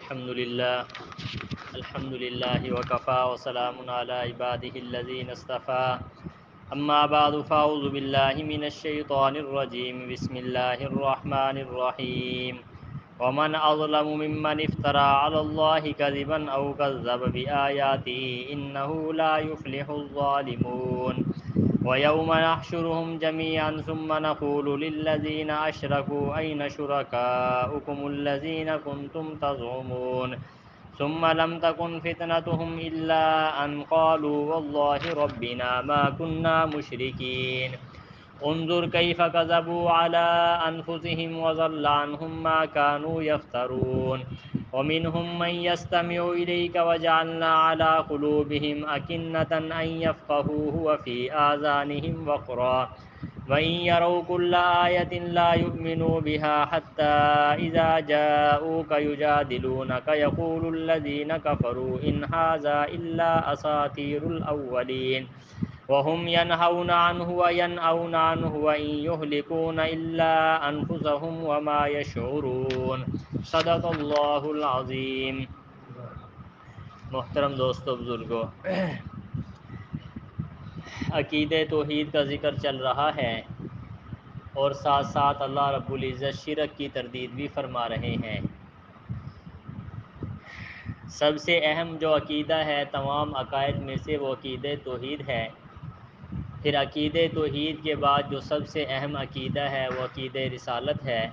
الحمد للہ وکفا وسلام علی عباده الذین اصطفى اما بعد فاعوذ باللہ من الشیطان الرجیم بسم اللہ الرحمن الرحیم ومن اظلم ممن افترى على الله كذبا او كذب بآیاته انه لا يفلح الظالمون ويوم نحشرهم جميعا ثم نقول للذين أشركوا أين شركاؤكم الذين كنتم تزعمون ثم لم تكن فتنتهم إلا أن قالوا والله ربنا ما كنا مشركين انظر كيف كذبوا على أنفسهم وضل عنهم ما كانوا يفترون ومنهم من يستمع إليك وجعلنا على قلوبهم أكنة أن يفقهوه وفي آذانهم وقرا وإن يروا كل آية لا يؤمنوا بها حتى إذا جاءوك يجادلونك يقول الذين كفروا إن هذا إلا أساطير الأولين وهم ينهون عنه وينأون عنه وإن يهلكون إلا أنفسهم وما يشعرون صدق اللہ العظیم۔ محترم دوستو بزرگو، عقیدہ توحید کا ذکر چل رہا ہے اور ساتھ ساتھ اللہ رب العزت شرک کی تردید بھی فرما رہے ہیں۔ سب سے اہم جو عقیدہ ہے تمام عقائد میں سے وہ عقیدہ توحید ہے۔ پھر عقیدہ توحید کے بعد جو سب سے اہم عقیدہ ہے وہ عقیدہ رسالت ہے۔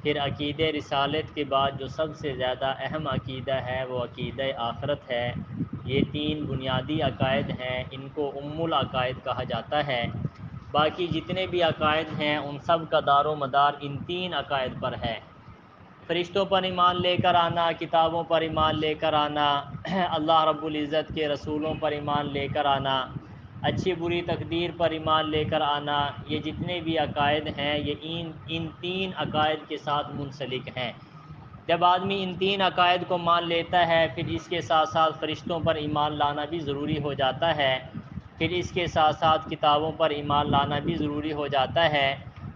پھر عقیدہ رسالت کے بعد جو سب سے زیادہ اہم عقیدہ ہے وہ عقیدہ آخرت ہے۔ یہ تین بنیادی عقائد ہیں، ان کو ام العقائد کہا جاتا ہے۔ باقی جتنے بھی عقائد ہیں ان سب کا دار و مدار ان تین عقائد پر ہے۔ فرشتوں پر ایمان لے کر آنا، کتابوں پر ایمان لے کر آنا، اللہ رب العزت کے رسولوں پر ایمان لے کر آنا، اچھی بری تقدیر پر ایمان لے کر آنا، یہ جتنے بھی عقائد ہیں یہ ان تین عقائد کے ساتھ منسلک ہیں۔ جب آدمی ان تین عقائد کو مان لیتا ہے پھر اس کے ساتھ ساتھ فرشتوں پر ایمان لانا بھی ضروری ہو جاتا ہے، پھر اس کے ساتھ ساتھ کتابوں پر ایمان لانا بھی ضروری ہو جاتا ہے،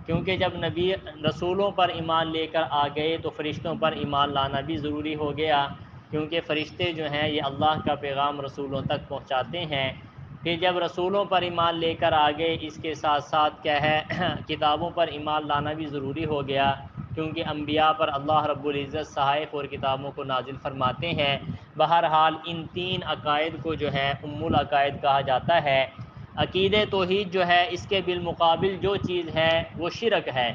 کیونکہ جب نبی رسولوں پر ایمان لے کر آ گئے تو فرشتوں پر ایمان لانا بھی ضروری ہو گیا، کیونکہ فرشتے جو ہیں یہ اللہ کا پیغام رسولوں تک پہنچاتے ہیں۔ پھر جب رسولوں پر ایمان لے کر آ گئے اس کے ساتھ ساتھ کیا ہے کتابوں پر ایمان لانا بھی ضروری ہو گیا، کیونکہ انبیاء پر اللہ رب العزت صحائف اور کتابوں کو نازل فرماتے ہیں۔ بہرحال ان تین عقائد کو جو ہے ام العقائد کہا جاتا ہے۔ عقیدہ توحید جو ہے اس کے بالمقابل جو چیز ہے وہ شرک ہے۔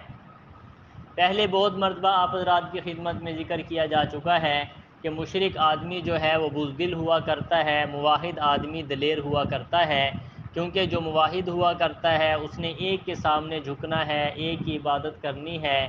پہلے بہت مرتبہ آپ حضرات کی خدمت میں ذکر کیا جا چکا ہے کہ مشرک آدمی جو ہے وہ بزدل ہوا کرتا ہے، موحد آدمی دلیر ہوا کرتا ہے، کیونکہ جو موحد ہوا کرتا ہے اس نے ایک کے سامنے جھکنا ہے، ایک کی عبادت کرنی ہے،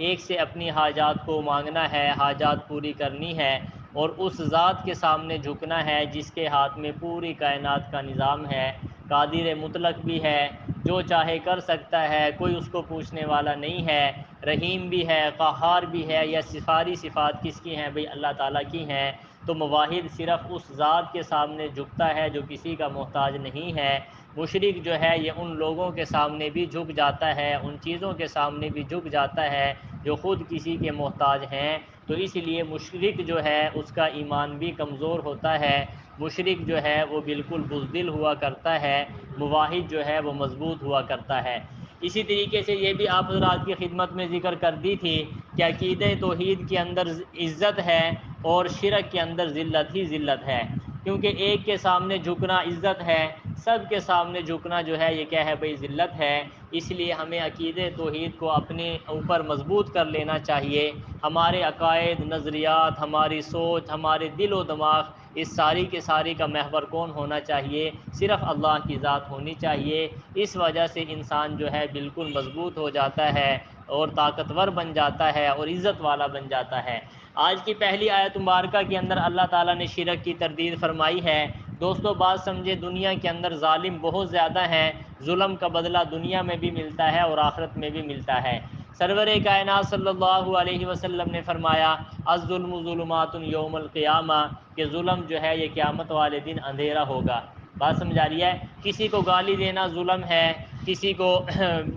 ایک سے اپنی حاجات کو مانگنا ہے، حاجات پوری کرنی ہے، اور اس ذات کے سامنے جھکنا ہے جس کے ہاتھ میں پوری کائنات کا نظام ہے، قادر مطلق بھی ہے، جو چاہے کر سکتا ہے، کوئی اس کو پوچھنے والا نہیں ہے، رحیم بھی ہے، قہار بھی ہے، یا ساری صفات کس کی ہیں؟ بھئی اللہ تعالیٰ کی ہیں۔ تو موحد صرف اس ذات کے سامنے جھکتا ہے جو کسی کا محتاج نہیں ہے۔ مشرک جو ہے یہ ان لوگوں کے سامنے بھی جھک جاتا ہے، ان چیزوں کے سامنے بھی جھک جاتا ہے جو خود کسی کے محتاج ہیں، تو اس لیے مشرک جو ہے اس کا ایمان بھی کمزور ہوتا ہے، مشرک جو ہے وہ بالکل بزدل ہوا کرتا ہے، موحد جو ہے وہ مضبوط ہوا کرتا ہے۔ اسی طریقے سے یہ بھی آپ حضرات کی خدمت میں ذکر کر دی تھی کہ عقیدہ توحید کے اندر عزت ہے اور شرک کے اندر ذلت ہی ذلت ہے، کیونکہ ایک کے سامنے جھکنا عزت ہے، سب کے سامنے جھکنا جو ہے یہ کیا ہے بھئی ذلت ہے۔ اس لیے ہمیں عقیدہ توحید کو اپنے اوپر مضبوط کر لینا چاہیے۔ ہمارے عقائد، نظریات، ہماری سوچ، ہمارے دل و دماغ، اس ساری کے ساری کا محور کون ہونا چاہیے؟ صرف اللہ کی ذات ہونی چاہیے۔ اس وجہ سے انسان جو ہے بالکل مضبوط ہو جاتا ہے اور طاقتور بن جاتا ہے اور عزت والا بن جاتا ہے۔ آج کی پہلی آیت مبارکہ کے اندر اللہ تعالیٰ نے شرک کی تردید فرمائی ہے۔ دوستو بات سمجھے، دنیا کے اندر ظالم بہت زیادہ ہیں، ظلم کا بدلہ دنیا میں بھی ملتا ہے اور آخرت میں بھی ملتا ہے۔ سرور کائنات صلی اللہ علیہ وسلم نے فرمایا الظلم ظلمات یوم القیامہ، کہ ظلم جو ہے یہ قیامت والے دن اندھیرا ہوگا۔ بات سمجھ آ رہی ہے؟ کسی کو گالی دینا ظلم ہے، کسی کو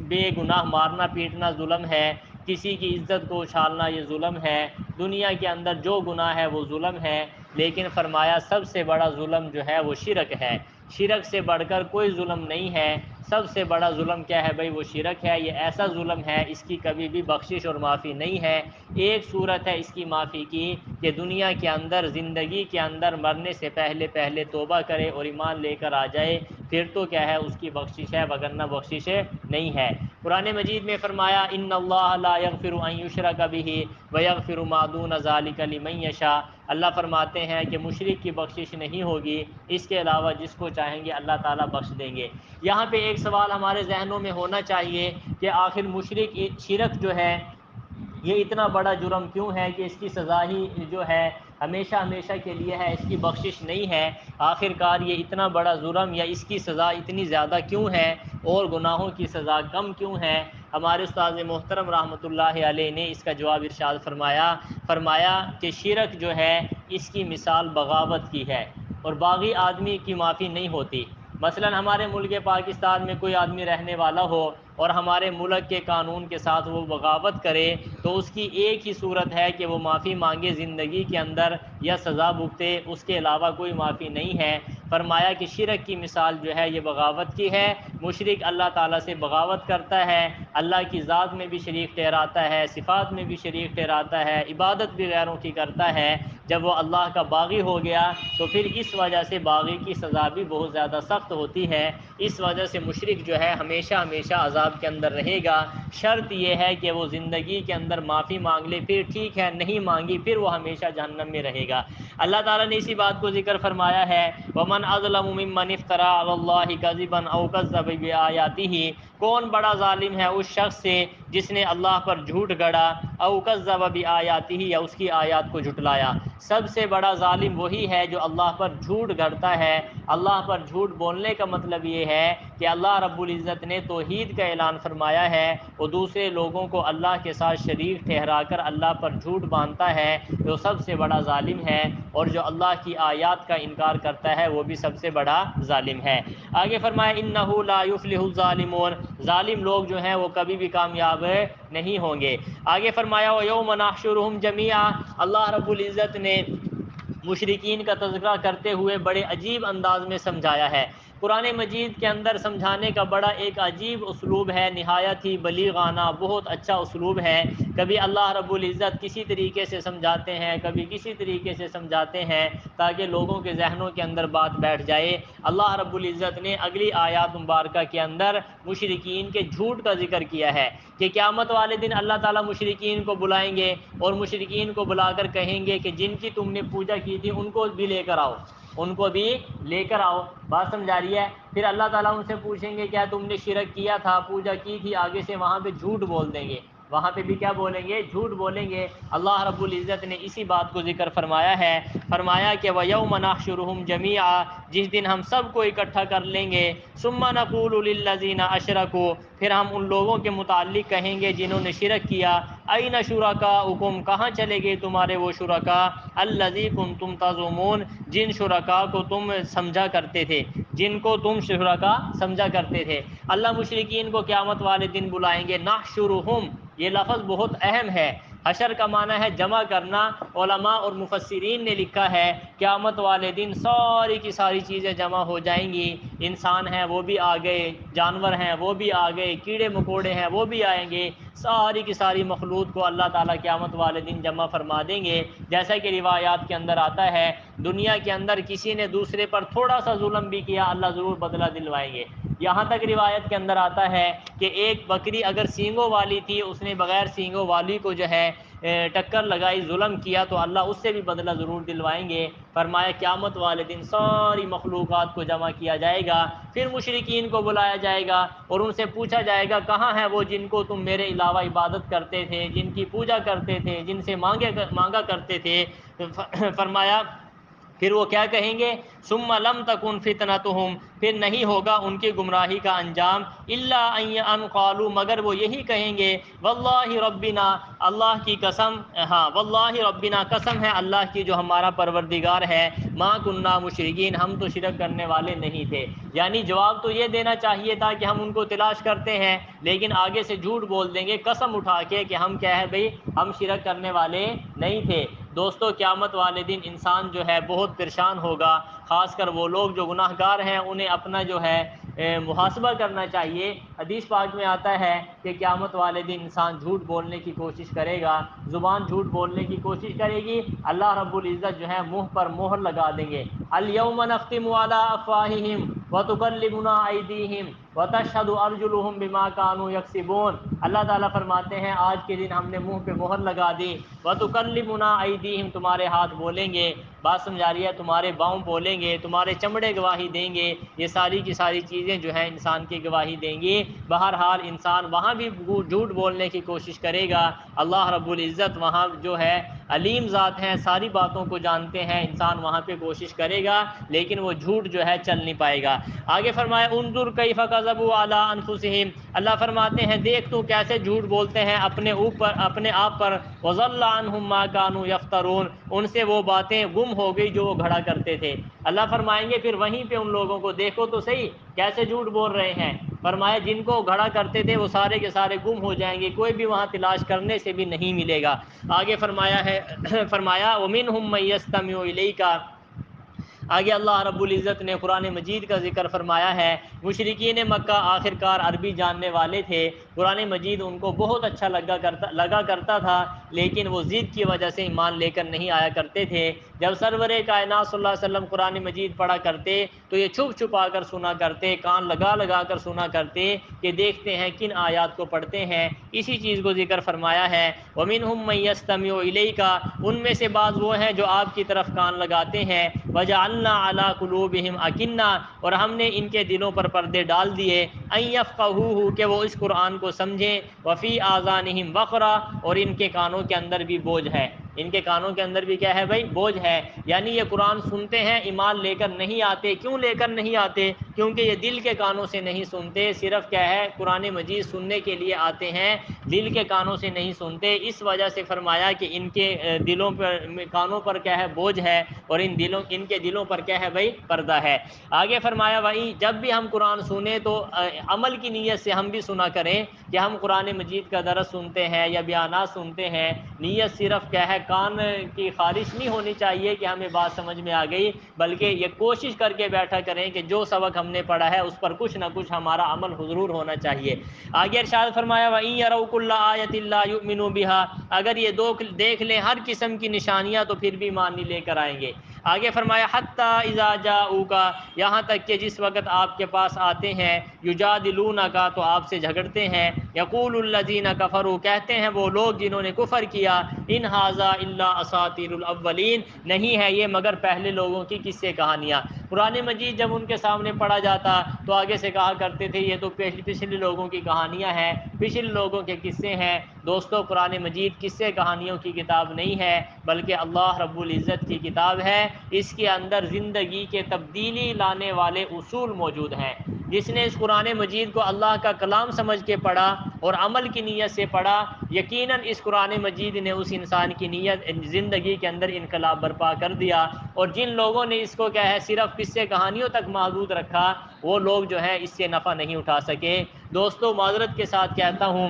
بے گناہ مارنا پیٹنا ظلم ہے، کسی کی عزت کو اچھالنا یہ ظلم ہے، دنیا کے اندر جو گناہ ہے وہ ظلم ہے، لیکن فرمایا سب سے بڑا ظلم جو ہے وہ شرک ہے، شرک سے بڑھ کر کوئی ظلم نہیں ہے، سب سے بڑا ظلم کیا ہے بھائی؟ وہ شرک ہے۔ یہ ایسا ظلم ہے اس کی کبھی بھی بخشش اور معافی نہیں ہے۔ ایک صورت ہے اس کی معافی کی کہ دنیا کے اندر، زندگی کے اندر مرنے سے پہلے توبہ کرے اور ایمان لے کر آ جائے، پھر تو کیا ہے اس کی بخشش ہے، وگرنہ بخشش نہیں ہے۔ قرآن مجید میں فرمایا ان اللہ لا یغفر ان یشرک بہ ویغفر ما دون ذلک لمن یشاء، اللہ فرماتے ہیں کہ مشرک کی بخشش نہیں ہوگی، اس کے علاوہ جس کو چاہیں گے اللہ تعالیٰ بخش دیں گے۔ یہاں پہ ایک سوال ہمارے ذہنوں میں ہونا چاہیے کہ آخر مشرک شرک جو ہے یہ اتنا بڑا جرم کیوں ہے کہ اس کی سزا ہی جو ہے ہمیشہ کے لیے ہے، اس کی بخشش نہیں ہے؟ آخر کار یہ اتنا بڑا جرم یا اس کی سزا اتنی زیادہ کیوں ہے اور گناہوں کی سزا کم کیوں ہے؟ ہمارے استاد محترم رحمۃ اللہ علیہ نے اس کا جواب ارشاد فرمایا کہ شرک جو ہے اس کی مثال بغاوت کی ہے، اور باغی آدمی کی معافی نہیں ہوتی۔ مثلا ہمارے ملک پاکستان میں کوئی آدمی رہنے والا ہو اور ہمارے ملک کے قانون کے ساتھ وہ بغاوت کرے تو اس کی ایک ہی صورت ہے کہ وہ معافی مانگے زندگی کے اندر یا سزا بھگتے، اس کے علاوہ کوئی معافی نہیں ہے۔ فرمایا کہ شرک کی مثال جو ہے یہ بغاوت کی ہے، مشرک اللہ تعالیٰ سے بغاوت کرتا ہے، اللہ کی ذات میں بھی شریک ٹھہراتا ہے، صفات میں بھی شریک ٹھہراتا ہے، عبادت بھی غیروں کی کرتا ہے۔ جب وہ اللہ کا باغی ہو گیا تو پھر اس وجہ سے باغی کی سزا بھی بہت زیادہ سخت ہوتی ہے، اس وجہ سے مشرک جو ہے ہمیشہ عذاب کے اندر رہے گا۔ شرط یہ ہے کہ وہ زندگی کے اندر معافی مانگ لے، پھر ٹھیک ہے، نہیں مانگی پھر وہ ہمیشہ جہنم میں رہے گا۔ اللہ تعالیٰ نے اسی بات کو ذکر فرمایا ہے وَمَنْ أَظْلَمُ مِمَّنِ افْتَرَىٰ عَلَى اللَّهِ كَذِبًا أَوْ كَذَّبَ بِآيَاتِهِ، کون بڑا ظالم ہے اس شخص سے جس نے اللہ پر جھوٹ گڑا، او کذب بآیاتہ، یا اس کی آیات کو جھٹلایا۔ سب سے بڑا ظالم وہی ہے جو اللہ پر جھوٹ گڑتا ہے۔ اللہ پر جھوٹ بولنے کا مطلب یہ ہے کہ اللہ رب العزت نے توحید کا اعلان فرمایا ہے، وہ دوسرے لوگوں کو اللہ کے ساتھ شریک ٹھہرا کر اللہ پر جھوٹ باندھتا ہے، جو سب سے بڑا ظالم ہے، اور جو اللہ کی آیات کا انکار کرتا ہے وہ بھی سب سے بڑا ظالم ہے۔ آگے فرمایا انہ لا یفلح الظالمون، ظالم لوگ جو ہیں وہ کبھی بھی کامیاب نہیں ہوں گے۔ آگے فرمایا وَيَوْمَ نَحْشُرُهُمْ جَمِيعًا، اللہ رب العزت نے مشرکین کا تذکرہ کرتے ہوئے بڑے عجیب انداز میں سمجھایا ہے۔ قرآن مجید کے اندر سمجھانے کا بڑا ایک عجیب اسلوب ہے، نہایت ہی بلیغانہ، بہت اچھا اسلوب ہے۔ کبھی اللہ رب العزت کسی طریقے سے سمجھاتے ہیں، کبھی کسی طریقے سے سمجھاتے ہیں تاکہ لوگوں کے ذہنوں کے اندر بات بیٹھ جائے۔ اللہ رب العزت نے اگلی آیات مبارکہ کے اندر مشرکین کے جھوٹ کا ذکر کیا ہے کہ قیامت والے دن اللہ تعالیٰ مشرکین کو بلائیں گے اور مشرکین کو بلا کر کہیں گے کہ جن کی تم نے پوجا کی تھی ان کو بھی لے کر آؤ، ان کو بھی لے کر آؤ۔ بات سمجھا رہی ہے؟ پھر اللہ تعالیٰ ان سے پوچھیں گے کیا تم نے شرک کیا تھا، پوجا کی تھی؟ آگے سے وہاں پہ جھوٹ بول دیں گے، وہاں پہ بھی کیا بولیں گے؟ جھوٹ بولیں گے۔ اللہ رب العزت نے اسی بات کو ذکر فرمایا ہے، فرمایا کہ وَيَوْمَ نَحْشُرُهُمْ جَمِيعًا، جس دن ہم سب کو اکٹھا کر لیں گے، ثُمَّ نَقُولُ لِلَّذِينَ أَشْرَكُوا، پھر ہم ان لوگوں کے متعلق کہیں گے جنہوں نے شرک کیا، أَيْنَ شُرَكَاؤُكُمْ، کہاں چلے گئے تمہارے وہ شرکاء، الَّذِي كُنْتُمْ تَزْعُمُونَ، جن شرکاء کو تم سمجھا کرتے تھے، جن کو تم شرکاء سمجھا کرتے تھے۔ اللہ مشرکین کو قیامت والے دن بلائیں گے۔ نحشرہم، یہ لفظ بہت اہم ہے۔ حشر کا معنی ہے جمع کرنا۔ علماء اور مفسرین نے لکھا ہے قیامت والے دن ساری کی ساری چیزیں جمع ہو جائیں گی، انسان ہیں وہ بھی آ گئے، جانور ہیں وہ بھی آ گئے، کیڑے مکوڑے ہیں وہ بھی آئیں گے، ساری کی ساری مخلوق کو اللہ تعالیٰ قیامت والے دن جمع فرما دیں گے۔ جیسا کہ روایات کے اندر آتا ہے دنیا کے اندر کسی نے دوسرے پر تھوڑا سا ظلم بھی کیا اللہ ضرور بدلہ دلوائیں گے۔ یہاں تک روایت کے اندر آتا ہے کہ ایک بکری اگر سینگوں والی تھی، اس نے بغیر سینگوں والی کو جو ہے ٹکر لگائی، ظلم کیا، تو اللہ اس سے بھی بدلہ ضرور دلوائیں گے۔ فرمایا قیامت والے دن ساری مخلوقات کو جمع کیا جائے گا، پھر مشرکین کو بلایا جائے گا اور ان سے پوچھا جائے گا کہاں ہیں وہ جن کو تم میرے علاوہ عبادت کرتے تھے، جن کی پوجا کرتے تھے، جن سے مانگا کرتے تھے۔ فرمایا پھر وہ کیا کہیں گے؟ ثم لم تکن فتنتہم، پھر نہیں ہوگا ان کی گمراہی کا انجام، الا ان قالوا، مگر وہ یہی کہیں گے، واللہ ربنا، اللہ کی قسم، ہاں واللہ ربنا، قسم ہے اللہ کی جو ہمارا پروردگار ہے، ما کننا مشرکین، ہم تو شرک کرنے والے نہیں تھے۔ یعنی جواب تو یہ دینا چاہیے تھا کہ ہم ان کو تلاش کرتے ہیں، لیکن آگے سے جھوٹ بول دیں گے قسم اٹھا کے کہ ہم کیا ہے بھئی، ہم شرک کرنے والے نہیں تھے۔ دوستو قیامت والے دن انسان جو ہے بہت پریشان ہوگا، خاص کر وہ لوگ جو گناہ گار ہیں، انہیں اپنا جو ہے محاسبہ کرنا چاہیے۔ حدیث پاک میں آتا ہے کہ قیامت والے دن انسان جھوٹ بولنے کی کوشش کرے گا، زبان جھوٹ بولنے کی کوشش کرے گی، اللہ رب العزت جو ہے منہ پر مہر لگا دیں گے، الیوم نختم علی افواہہم وتکلمنا ایدیہم وتشہد ارجلہم بما کانوا یکسبون۔ اللہ تعالیٰ فرماتے ہیں آج کے دن ہم نے منہ پہ مہر لگا دی، وتکلمنا ایدیہم، تمہارے ہاتھ بولیں گے، بات سمجھا رہی ہے، تمہارے باؤں بولیں گے، تمہارے چمڑے گواہی دیں گے، یہ ساری کی ساری چیزیں جو ہیں انسان کی گواہی دیں گی۔ بہرحال انسان وہاں بھی جھوٹ بولنے کی کوشش کرے گا، اللہ رب العزت وہاں جو ہے علیم ذات ہیں، ساری باتوں کو جانتے ہیں، انسان وہاں پہ کوشش کرے گا لیکن وہ جھوٹ جو ہے چل نہیں پائے گا۔ آگے فرمایا انظر کیف کذبوا علی انفسہم، اللہ فرماتے ہیں دیکھ تو کیسے جھوٹ بولتے ہیں اپنے اوپر، اپنے آپ پر، وضل عنہم ما کانوا یفترون، ان سے وہ باتیں گم ہو گئی جو وہ گھڑا کرتے تھے۔ اللہ فرمائیں گے پھر وہیں پہ ان لوگوں کو دیکھو تو صحیح کیسے جھوٹ بول رہے ہیں، فرمایا جن کو گھڑا کرتے تھے وہ سارے کے سارے گم ہو جائیں گے، کوئی بھی وہاں تلاش کرنے سے بھی نہیں ملے گا۔ آگے فرمایا ہے فرمایا ومنہم من یستمع الیک، آگے اللہ رب العزت نے قرآن مجید کا ذکر فرمایا ہے، مشرکین مکہ آخر کار عربی جاننے والے تھے، قرآن مجید ان کو بہت اچھا لگا کرتا تھا، لیکن وہ ضد کی وجہ سے ایمان لے کر نہیں آیا کرتے تھے۔ جب سرور کائنات صلی اللہ علیہ وسلم قرآن مجید پڑھا کرتے تو یہ چھپ چھپا کر سنا کرتے، کان لگا لگا کر سنا کرتے کہ دیکھتے ہیں کن آیات کو پڑھتے ہیں، اسی چیز کو ذکر فرمایا ہے، وَمِنْهُمْ مَن يَسْتَمِعُ إِلَيْكَ، ان میں سے بعض وہ ہیں جو آپ کی طرف کان لگاتے ہیں، وَجَعَلْنَا عَلَىٰ قُلُوبِهِمْ أَكِنَّةً، اور ہم نے ان کے دلوں پر پردے ڈال دیے، أَن يَفْقَهُوهُ، کہ وہ اس قرآن کو سمجھیں، وَفِي آذَانِهِمْ وَقْرًا، اور ان کے کانوں کے اندر بھی بوجھ ہے، ان کے کانوں کے اندر بھی کیا ہے بھائی؟ بوجھ ہے، یعنی یہ قرآن سنتے ہیں ایمان لے کر نہیں آتے، کیوں لے کر نہیں آتے؟ کیونکہ یہ دل کے کانوں سے نہیں سنتے، صرف کیا ہے قرآن مجید سننے کے لیے آتے ہیں، دل کے کانوں سے نہیں سنتے، اس وجہ سے فرمایا کہ ان کے دلوں پر، کانوں پر کیا ہے؟ بوجھ ہے، اور ان کے دلوں پر کیا ہے بھائی؟ پردہ ہے۔ آگے فرمایا وہیں جب بھی ہم قرآن سنیں تو عمل کی نیت سے ہم بھی سنا کریں کہ ہم قرآن مجید کا درس سنتے ہیں یا بیانات سنتے ہیں، نیت صرف کیا ہے کان کی خارش نہیں ہونی چاہیے کہ ہمیں بات سمجھ میں آ گئی، بلکہ یہ کوشش کر کے بیٹھا کریں کہ جو سبق ہم نے پڑھا ہے اس پر کچھ نہ کچھ ہمارا عمل ضرور ہونا چاہیے۔ آگے ارشاد فرمایا وَإِن يَرَوْا كُلَّ آيَةٍ لَا يُؤْمِنُوا بِهَا، اگر یہ دیکھ لیں ہر قسم کی نشانیاں تو پھر بھی ایمان نہیں لے کر آئیں گے۔ آگے فرمایا حَتَّى إِذَا جَاءُوكَ، یہاں تک کہ جس وقت آپ کے پاس آتے ہیں، يُجَادِلُونَكَ، تو آپ سے جھگڑتے ہیں، يَقُولُ الَّذِينَ كَفَرُوا، کہتے ہیں وہ لوگ جنہوں نے کفر کیا، إِنْ هَٰذَا إِلَّا أَسَاطِيرُ الْأَوَّلِينَ، نہیں ہے یہ مگر پہلے لوگوں کی قصے کہانیاں۔ قرآن مجید جب ان کے سامنے پڑھا جاتا تو آگے سے کہا کرتے تھے یہ تو پچھلے لوگوں کی کہانیاں ہیں، پچھلے لوگوں کے قصے ہیں۔ دوستو قرآن مجید قصے کہانیوں کی کتاب نہیں ہے، بلکہ اللہ رب العزت کی کتاب ہے، اس کے اندر زندگی کے تبدیلی لانے والے اصول موجود ہیں۔ جس نے اس قرآن مجید کو اللہ کا کلام سمجھ کے پڑھا اور عمل کی نیت سے پڑھا، یقیناً اس قرآن مجید نے اس انسان کی نیت زندگی کے اندر انقلاب برپا کر دیا، اور جن لوگوں نے اس کو کیا ہے صرف قصے کہانیوں تک محدود رکھا، وہ لوگ جو ہے اس سے نفع نہیں اٹھا سکے۔ دوستو معذرت کے ساتھ کہتا ہوں،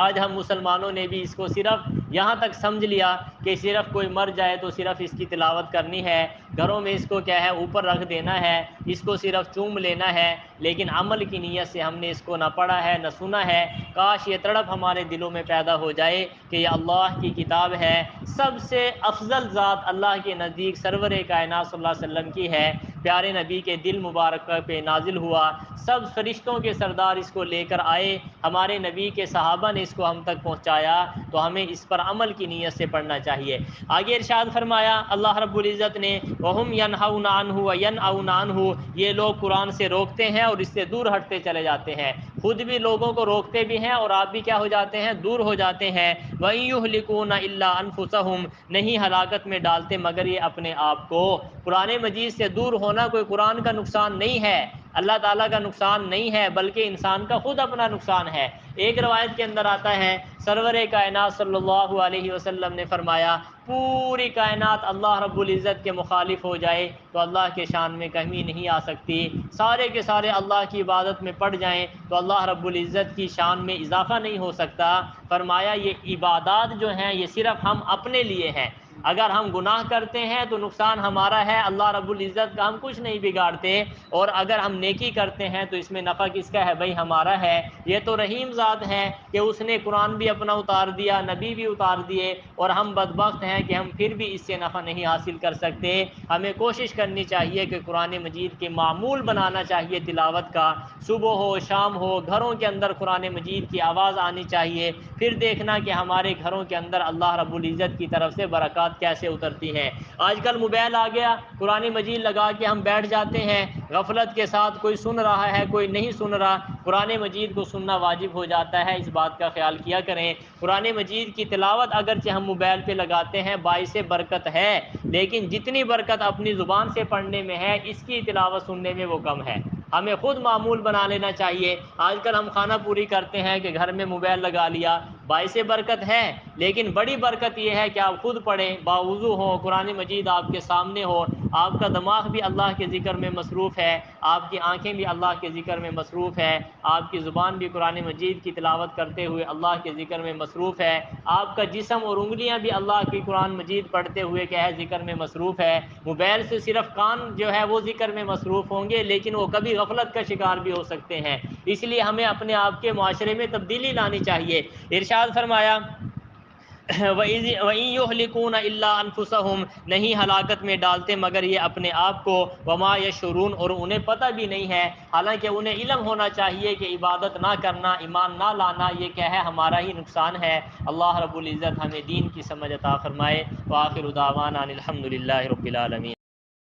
آج ہم مسلمانوں نے بھی اس کو صرف یہاں تک سمجھ لیا کہ صرف کوئی مر جائے تو صرف اس کی تلاوت کرنی ہے، گھروں میں اس کو کیا ہے اوپر رکھ دینا ہے، اس کو صرف چوم لینا ہے، لیکن عمل کی نیت سے ہم نے اس کو نہ پڑھا ہے نہ سنا ہے۔ کاش یہ تڑپ ہمارے دلوں میں پیدا ہو جائے کہ یہ اللہ کی کتاب ہے، سب سے افضل ذات اللہ کے نزدیک سرور کائنات صلی اللہ علیہ وسلم کی ہے، پیارے نبی کے دل مبارک پہ نازل ہوا، سب فرشتوں کے سردار اس کو لے کر آئے، ہمارے نبی کے صحابہ نے اس کو ہم تک پہنچایا، تو ہمیں اس پر عمل کی نیت سے پڑھنا چاہیے۔ آگے ارشاد فرمایا اللہ رب العزت نے وَهُمْ يَنْهَوْنَ عَنْهُ وَيَنْأَوْنَ عَنْهُ، یہ لوگ قرآن سے روکتے ہیں اور اس سے دور ہٹتے چلے جاتے ہیں، خود بھی لوگوں کو روکتے بھی ہیں اور آپ بھی کیا ہو جاتے ہیں؟ دور ہو جاتے ہیں۔ وَإِن يُهْلِكُونَ إِلَّا أَنفُسَهُمْ، نہیں ہلاکت میں ڈالتے مگر یہ اپنے آپ کو۔ قرآن مجید سے دور ہونا کوئی قرآن کا نقصان نہیں ہے، اللہ تعالیٰ کا نقصان نہیں ہے، بلکہ انسان کا خود اپنا نقصان ہے۔ ایک روایت کے اندر آتا ہے سرور کائنات صلی اللہ علیہ وسلم نے فرمایا پوری کائنات اللہ رب العزت کے مخالف ہو جائے تو اللہ کے شان میں کمی نہیں آ سکتی، سارے کے سارے اللہ کی عبادت میں پڑ جائیں تو اللہ رب العزت کی شان میں اضافہ نہیں ہو سکتا۔ فرمایا یہ عبادات جو ہیں یہ صرف ہم اپنے لیے ہیں، اگر ہم گناہ کرتے ہیں تو نقصان ہمارا ہے، اللہ رب العزت کا ہم کچھ نہیں بگاڑتے، اور اگر ہم نیکی کرتے ہیں تو اس میں نفع کس کا ہے؟ بھائی ہمارا ہے۔ یہ تو رحیم ذات ہے کہ اس نے قرآن بھی اپنا اتار دیا، نبی بھی اتار دیے، اور ہم بدبخت ہیں کہ ہم پھر بھی اس سے نفع نہیں حاصل کر سکتے۔ ہمیں کوشش کرنی چاہیے کہ قرآن مجید کے معمول بنانا چاہیے تلاوت کا، صبح ہو شام ہو گھروں کے اندر قرآن مجید کی آواز آنی چاہیے، پھر دیکھنا کہ ہمارے گھروں کے اندر اللہ رب العزت کی طرف سے برکات کیسے اترتی ہیں۔ آج کل موبائل آ گیا، قرآن مجید لگا کے ہم بیٹھ جاتے ہیں غفلت کے ساتھ، کوئی سن رہا ہے کوئی نہیں سن رہا، قرآن مجید کو سننا واجب ہو جاتا ہے، اس بات کا خیال کیا کریں۔ قرآن مجید کی تلاوت اگرچہ ہم موبائل پہ لگاتے ہیں باعث برکت ہے، لیکن جتنی برکت اپنی زبان سے پڑھنے میں ہے اس کی تلاوت سننے میں وہ کم ہے۔ ہمیں خود معمول بنا لینا چاہیے۔ آج کل ہم کھانا پوری کرتے ہیں کہ گھر میں موبائل لگا لیا، باعث برکت ہے، لیکن بڑی برکت یہ ہے کہ آپ خود پڑھیں، باوضو ہو، قرآن مجید آپ کے سامنے ہو، آپ کا دماغ بھی اللہ کے ذکر میں مصروف ہے، آپ کی آنکھیں بھی اللہ کے ذکر میں مصروف ہے، آپ کی زبان بھی قرآن مجید کی تلاوت کرتے ہوئے اللہ کے ذکر میں مصروف ہے، آپ کا جسم اور انگلیاں بھی اللہ کی قرآن مجید پڑھتے ہوئے کیا ہے؟ ذکر میں مصروف ہے۔ موبائل سے صرف کان جو ہے وہ ذکر میں مصروف ہوں گے، لیکن وہ کبھی غفلت کا شکار بھی ہو سکتے ہیں، اس لیے ہمیں اپنے آپ کے معاشرے میں تبدیلی لانی چاہیے۔ ارشاد فرمایا وَإِن يُهْلِكُونَ إِلَّا أَنفُسَهُمْ، نہیں ہلاکت میں ڈالتے مگر یہ اپنے آپ کو، وَمَا يَشْعُرُونَ، اور انہیں پتہ بھی نہیں ہے، حالانکہ انہیں علم ہونا چاہیے کہ عبادت نہ کرنا، ایمان نہ لانا یہ کیا ہے؟ ہمارا ہی نقصان ہے۔ اللہ رب العزت ہمیں دین کی سمجھ عطا فرمائے۔ وآخر دعوانا ان الحمد للہ رب العالمین۔